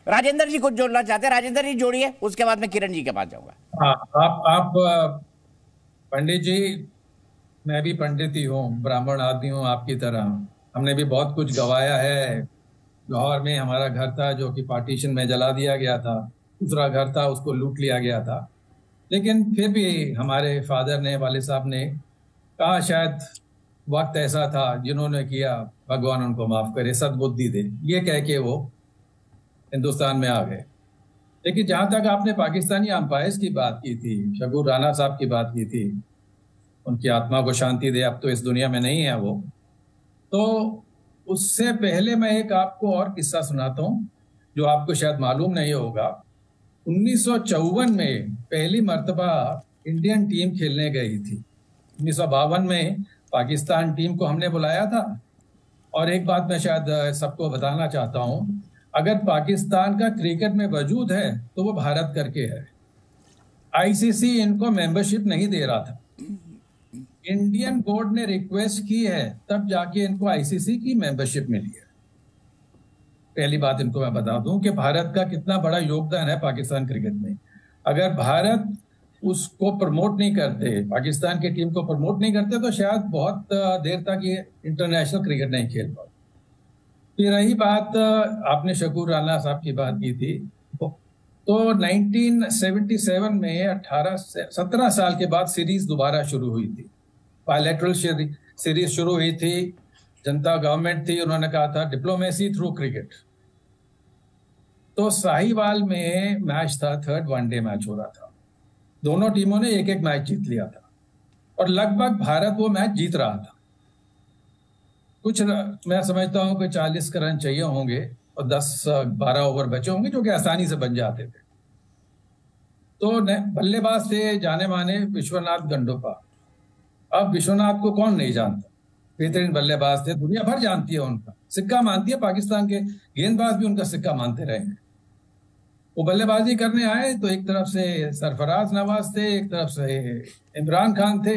राजेंद्र जी कुछ जोड़ना चाहते हैं? राजेंद्र जी जोड़िए, उसके बाद मैं किरण जी के पास जाऊंगा। हाँ, आप पंडित जी, मैं भी पंडित ही हूँ, ब्राह्मण आदमी हूँ आपकी तरह। हमने भी बहुत कुछ गवाया है। लाहौर में हमारा घर था जो कि पार्टीशन में जला दिया गया था। दूसरा घर था, उसको लूट लिया गया था। लेकिन फिर भी हमारे फादर ने, वाले साहब ने कहा शायद वक्त ऐसा था, जिन्होंने किया भगवान उनको माफ करे, सद्बुद्धि दे, ये कह के वो हिंदुस्तान में आ गए। लेकिन जहां तक आपने पाकिस्तानी अंपायर्स की बात की थी, शकूर राणा साहब की बात की थी, उनकी आत्मा को शांति दे, अब तो इस दुनिया में नहीं है वो। तो उससे पहले मैं एक आपको और किस्सा सुनाता हूँ जो आपको शायद मालूम नहीं होगा। 1954 में पहली मर्तबा इंडियन टीम खेलने गई थी। 1952 में पाकिस्तान टीम को हमने बुलाया था। और एक बात मैं शायद सबको बताना चाहता हूँ, अगर पाकिस्तान का क्रिकेट में वजूद है तो वो भारत करके है। आईसीसी इनको मेंबरशिप नहीं दे रहा था। इंडियन बोर्ड ने रिक्वेस्ट की है, तब जाके इनको आईसीसी की मेंबरशिप मिली है। पहली बात इनको मैं बता दूं कि भारत का कितना बड़ा योगदान है पाकिस्तान क्रिकेट में। अगर भारत उसको प्रमोट नहीं करते, पाकिस्तान की टीम को प्रमोट नहीं करते, तो शायद बहुत देर तक ये इंटरनेशनल क्रिकेट नहीं खेल पाते। फिर रही बात, आपने शकूर राणा साहब की बात की थी, तो 1977 में 17 साल के बाद सीरीज दोबारा शुरू हुई थी। बायलैटरल सीरीज शुरू हुई थी। जनता गवर्नमेंट थी, उन्होंने कहा था डिप्लोमेसी थ्रू क्रिकेट। तो साहिवाल में मैच था, थर्ड वनडे मैच हो रहा था। दोनों टीमों ने एक एक मैच जीत लिया था और लगभग भारत वो मैच जीत रहा था। कुछ मैं समझता हूं कि 40 रन चाहिए होंगे और 10-12 ओवर बचे होंगे, जो कि आसानी से बन जाते थे। तो बल्लेबाज थे जाने माने विश्वनाथ गंडोपा। अब विश्वनाथ को कौन नहीं जानता, बेहतरीन बल्लेबाज थे, दुनिया भर जानती है उनका, सिक्का मानती है। पाकिस्तान के गेंदबाज भी उनका सिक्का मानते रहे हैं। वो बल्लेबाजी करने आए तो एक तरफ से सरफराज नवाज थे, एक तरफ से इमरान खान थे।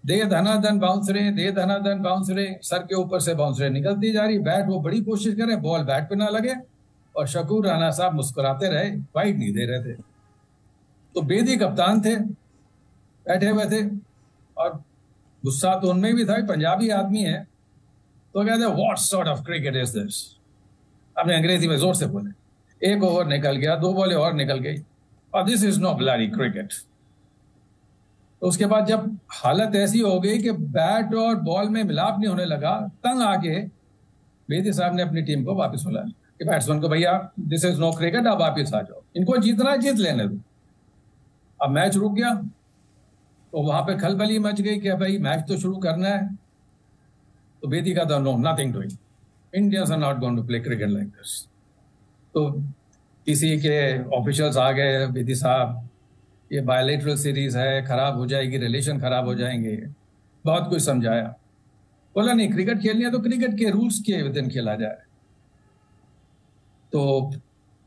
दे धनाधन बाउंसरे, दे धनाधन बाउंसरे, सर के ऊपर से बाउंसरे निकलती जा रही। बैट वो बड़ी कोशिश करे, बॉल बैट पे ना लगे, और शकूर राणा साहब मुस्कुराते रहे, वाइड नहीं दे रहे थे। तो बेदी कप्तान थे, बैठे हुए थे, और गुस्सा तो उनमें भी था, पंजाबी आदमी है। तो कहते what sort of cricket is this, आपने अंग्रेजी में जोर से बोले। एक ओवर निकल गया, 2 बॉलें और निकल गई, और this is no bloody cricket. तो उसके बाद जब हालत ऐसी हो गई कि बैट और बॉल में मिलाप नहीं होने लगा, तंग आके बेदी साहब ने अपनी टीम को वापस बुला लिया कि बैट्समैन को, भैया दिस इज नो क्रिकेट, आप वापस आ जाओ, इनको जीतना जीत लेने दो। अब मैच रुक गया, तो वहां पे खलबली मच गई कि भाई मैच तो शुरू करना है। तो बेदी का था no, nothing doing, Indians are not going to play cricket like this. तो किसी के ऑफिशियल्स आ गए, बेदी साहब ये बायलैटरल सीरीज है, खराब हो जाएगी, रिलेशन खराब हो जाएंगे, बहुत कुछ समझाया। बोला नहीं, क्रिकेट खेलनी है तो क्रिकेट के रूल्स के विदिन खेला जाए। तो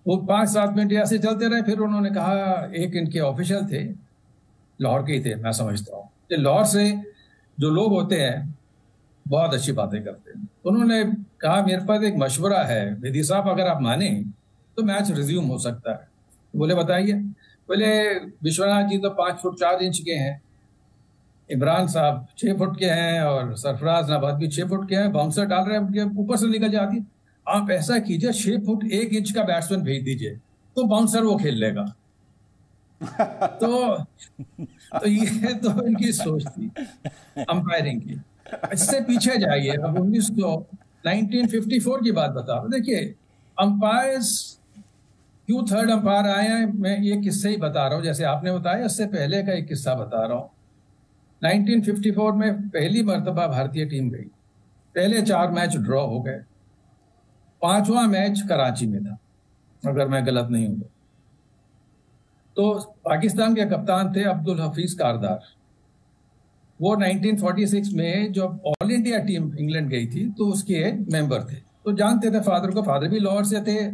वो 5-7 मिनट ऐसे चलते रहे। फिर उन्होंने कहा, एक इनके ऑफिशियल थे, लाहौर के ही थे मैं समझता हूँ, कि लाहौर से जो लोग होते हैं बहुत अच्छी बातें करते हैं। उन्होंने कहा, मेरे पास एक मशवरा है बेदी साहब, अगर आप माने तो मैच रिज्यूम हो सकता है। बोले बताइए। बोले विश्वनाथ जी तो 5 फुट 4 इंच के हैं, इमरान साहब 6 फुट के हैं, और सरफराज नवाज भी 6 फुट के हैं, बाउंसर डाल रहे हैं ऊपर से निकल जाती है। आप ऐसा कीजिए, 6 फुट 1 इंच का बैट्समैन भेज दीजिए, तो बाउंसर वो खेल लेगा। तो ये तो इनकी सोच थी अंपायरिंग की। इससे पीछे जाइए, अब 1954 की बात बता रहा। देखिए अंपायर्स क्यों थर्ड अंपायर आए हैं, मैं ये किस्से ही बता रहा हूँ जैसे आपने बताया, इससे पहले का एक किस्सा बता रहा हूँ। 1954 में पहली मर्तबा भारतीय टीम गई, पहले 4 मैच ड्रॉ हो गए, 5वां मैच कराची में था अगर मैं गलत नहीं हूं। तो पाकिस्तान के कप्तान थे अब्दुल हफीज कारदार। वो 1946 में जब ऑल इंडिया टीम इंग्लैंड गई थी तो उसके मेंबर थे, तो जानते थे फादर को, फादर भी लाहौर से थे,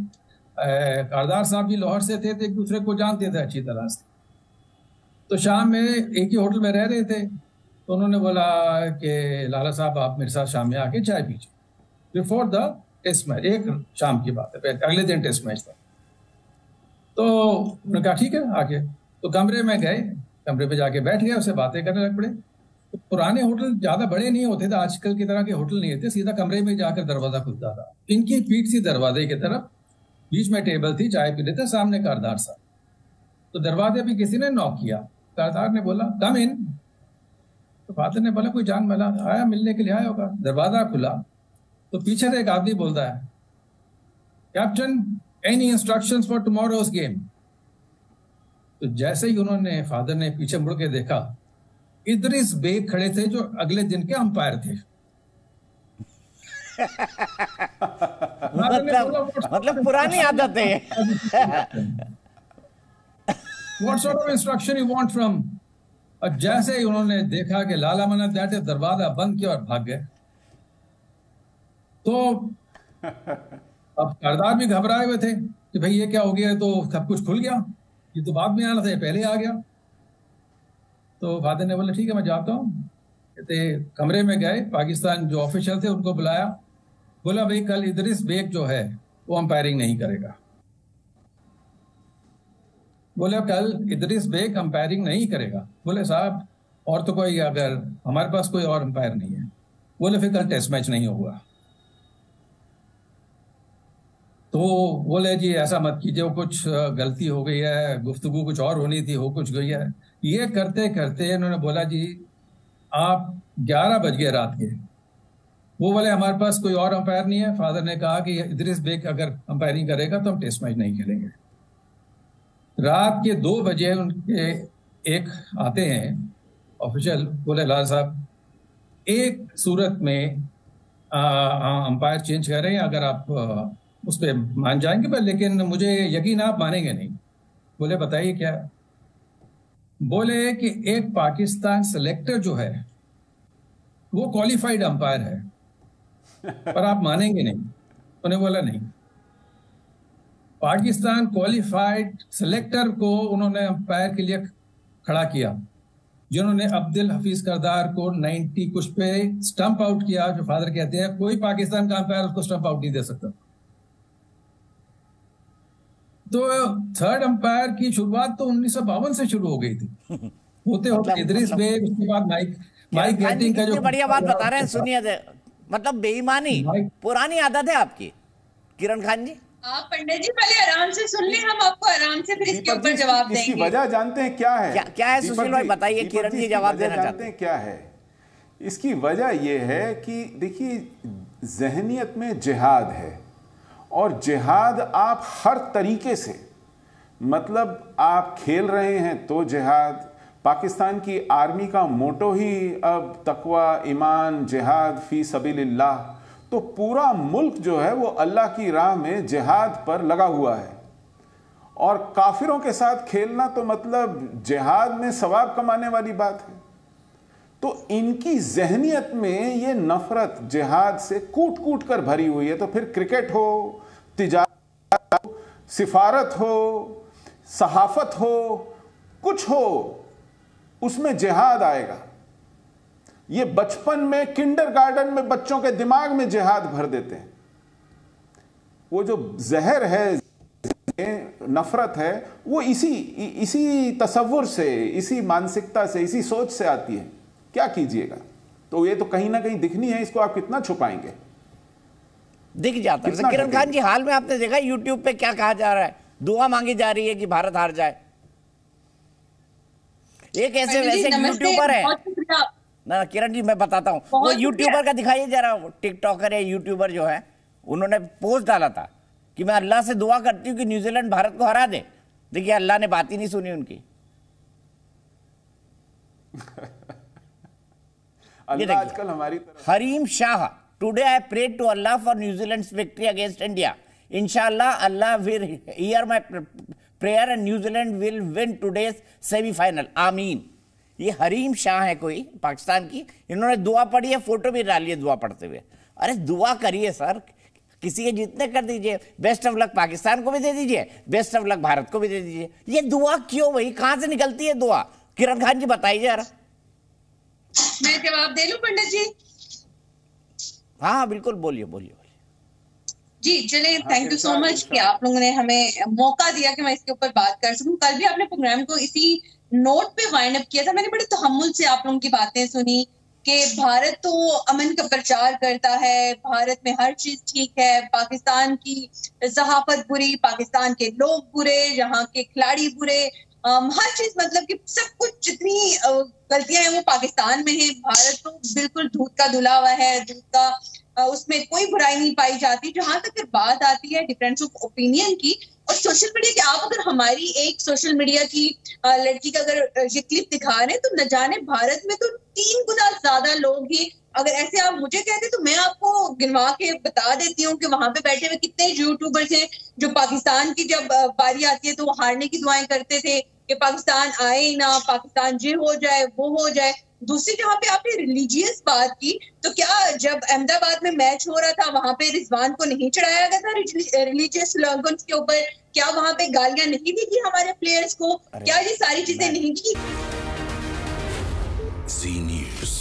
कारदार साहब भी लाहौर से थे, तो एक दूसरे को जानते थे अच्छी तरह से। तो शाम में एक ही होटल में रह रहे थे, तो उन्होंने बोला कि लाला साहब आप मेरे साथ शाम में आके चाय पीजिए, बिफोर द टेस्ट मैच। एक शाम की बात है, अगले दिन टेस्ट मैच था। तो उन्होंने कहा ठीक है आके, तो कमरे में गए, कमरे पे जाके बैठ गए, उससे बातें करने लग पड़े। तो पुराने होटल ज्यादा बड़े नहीं होते थे, आजकल की तरह के होटल नहीं थे, सीधा कमरे में जाकर दरवाजा खुलता था। इनकी पीठ सी दरवाजे की तरफ, बीच में टेबल थी, चाय पी लेते, सामने कारदार साहब। तो दरवाजे पे किसी ने नॉक किया, कारदार ने बोला कम इन। तो फादर ने बोला कोई जान वाला आया, मिलने के लिए आया होगा। दरवाजा खुला तो पीछे से एक आदमी बोलता है, captain any instructions for tomorrow's game. तो जैसे ही उन्होंने, फादर ने पीछे मुड़ के देखा, इदरिस बेग खड़े थे जो अगले दिन के अंपायर थे। मतलब पुरानी आदत है। What sort of instruction you want from? और जैसे ही उन्होंने देखा कि लाला मना दैट, दरवाजा बंद किया और भाग गए। तो अब सरदार भी घबराए हुए थे कि भाई ये क्या हो गया, तो सब कुछ खुल गया, ये तो बाद में आना था, ये पहले आ गया। तो फादर ने बोला ठीक है मैं जाता हूँ। कहते कमरे में गए, पाकिस्तान जो ऑफिशियल थे उनको बुलाया, बोला भाई कल इदरिस बेग जो है वो अंपायरिंग नहीं करेगा। बोले कल इदरिस बेग अंपायरिंग नहीं करेगा। बोले साहब और तो कोई, अगर हमारे पास कोई और अंपायर नहीं है। बोले फिर कल टेस्ट मैच नहीं होगा। तो बोले जी ऐसा मत कीजिए, वो कुछ गलती हो गई है, गुफ्तगू कुछ और होनी थी, हो कुछ गई है। ये करते करते उन्होंने बोला जी आप 11 बज गए रात के। वो बोले हमारे पास कोई और अंपायर नहीं है। फादर ने कहा कि इदरिस बेग अगर अंपायरिंग करेगा तो हम टेस्ट मैच नहीं खेलेंगे। रात के 2 बजे उनके एक आते हैं ऑफिशियल, बोले लाल साहब एक सूरत में अंपायर चेंज कर रहे हैं, अगर आप उस पर मान जाएंगे पर, लेकिन मुझे यकीन आप मानेंगे नहीं। बोले बताइए क्या। बोले कि एक पाकिस्तान सेलेक्टर जो है वो क्वालिफाइड अंपायर है, पर आप मानेंगे नहीं। उन्हें बोला नहीं, पाकिस्तान क्वालिफाइड सेलेक्टर को उन्होंने अंपायर के लिए खड़ा किया, जिन्होंने अब्दुल हफीज करदार को 90 कुछ पे स्टंप आउट किया। जो फादर कहते हैं कोई पाकिस्तान का अंपायर उसको स्टंप आउट नहीं दे सकता। तो थर्ड अंपायर की शुरुआत तो 1952 से शुरू हो गई थी, होते होते इदरिस बेग, उसके बाद माइक गेटिंग का जो बढ़िया बात बता रहे हैं, सुनिए। मतलब बेईमानी पुरानी आदत है आपकी किरण खान जी। आप पंडित जी पहले आराम से सुन ले, हम आपको आराम से फिर इसके ऊपर जवाब देंगे। इसकी वजह जानते हैं क्या है? क्या है सुशील भाई बताइए, किरण जी जवाब देना चाहते हैं। क्या है इसकी वजह? यह है कि देखिए जहनियत में जिहाद है, और जिहाद आप हर तरीके से, मतलब आप खेल रहे हैं तो जिहाद। पाकिस्तान की आर्मी का मोटो ही अब तकवा, ईमान, जिहाद फी सबीलिल्लाह। तो पूरा मुल्क जो है वो अल्लाह की राह में जिहाद पर लगा हुआ है, और काफिरों के साथ खेलना तो मतलब जिहाद में सवाब कमाने वाली बात है। तो इनकी जहनियत में ये नफरत जिहाद से कूट कूट कर भरी हुई है। तो फिर क्रिकेट हो, तिजारत हो, सिफारत हो, सहाफत हो, कुछ हो, उसमें जिहाद आएगा। ये बचपन में किंडरगार्टन में बच्चों के दिमाग में जिहाद भर देते हैं। वो जो जहर है, नफरत है, वो इसी तसव्वुर से, इसी मानसिकता से, इसी सोच से आती है। क्या कीजिएगा? तो ये तो कहीं ना कहीं दिखनी है, इसको आप कितना छुपाएंगे? दिख जाता है। किरण खान जी हाल में आपने देखा यूट्यूब पे क्या कहा जा रहा है, दुआ मांगी जा रही है कि भारत हार जाए। एक ऐसे वैसे यूट्यूबर है ना, किरण जी मैं बताता हूँ, वो यूट्यूबर का दिखाइए जरा, टिकटॉकर है यूट्यूबर जो है, उन्होंने पोस्ट डाला था कि मैं अल्लाह से दुआ करती हूँ कि न्यूजीलैंड भारत को हरा दे। देखिए अल्लाह ने बात ही नहीं सुनी उनकी। अल्लाह आजकल हमारी तरफ। Hareem Shah, today I prayed to Allah for New Zealand's victory against India. इंशाल्लाह Allah will hear my prayer and New Zealand will win today's semifinal, आमीन। ये हरीम शाह है कोई पाकिस्तान की, इन्होंने दुआ पढ़ी है, फोटो भी डाली है दुआ पढ़ते हुए। अरे दुआ करिए सर, किसी के जीतने कर दीजिए, बेस्ट ऑफ लक पाकिस्तान को भी दे दीजिए, बेस्ट ऑफ लक भारत को भी दे दीजिए। ये दुआ क्यों भाई, कहां से निकलती है दुआ? किरण खान जी बताइए जरा। मैं जवाब दे लूं पंडित जी? हाँ बिल्कुल, बोलिए बोलिए बोलिए। जी चले, थैंक यू सो मच कि आप लोगों ने हमें मौका दिया कि मैं इसके ऊपर बात कर सकूं। कल भी आपने प्रोग्राम को इसी नोट पे वाइंड अप किया था। मैंने बड़े तहम्मुल से आप लोगों की बातें सुनी कि भारत तो अमन का प्रचार करता है, भारत में हर चीज ठीक है, पाकिस्तान की सहाफत बुरी, पाकिस्तान के लोग बुरे, यहाँ के खिलाड़ी बुरे, हर चीज मतलब कि सब कुछ जितनी गलतियां हैं वो पाकिस्तान में है। भारत तो बिल्कुल दूध का धुला हुआ है, दूध का उसमें कोई बुराई नहीं पाई जाती। जहां तक बात आती है डिफरेंस ऑफ ओपिनियन की और सोशल मीडिया की, आप अगर हमारी एक सोशल मीडिया की लड़की का अगर ये क्लिप दिखा रहे हैं तो न जाने भारत में तो 3 गुना ज्यादा लोग ही, अगर ऐसे आप मुझे कहते तो मैं आपको गिनवा के बता देती हूँ कि वहां पे बैठे हुए कितने यूट्यूबर्स हैं जो पाकिस्तान की जब बारी आती है तो वो हारने की दुआएं करते थे कि पाकिस्तान आए ही ना, पाकिस्तान ये हो जाए वो हो जाए। दूसरी जहाँ पे आपने रिलीजियस बात की, तो क्या जब अहमदाबाद में मैच हो रहा था वहां पे रिजवान को नहीं चढ़ाया गया था रिलीजियस स्लोगन्स के ऊपर? क्या वहां पे गालियां नहीं दी थी हमारे प्लेयर्स को? क्या ये सारी चीजें नहीं की? Zee News.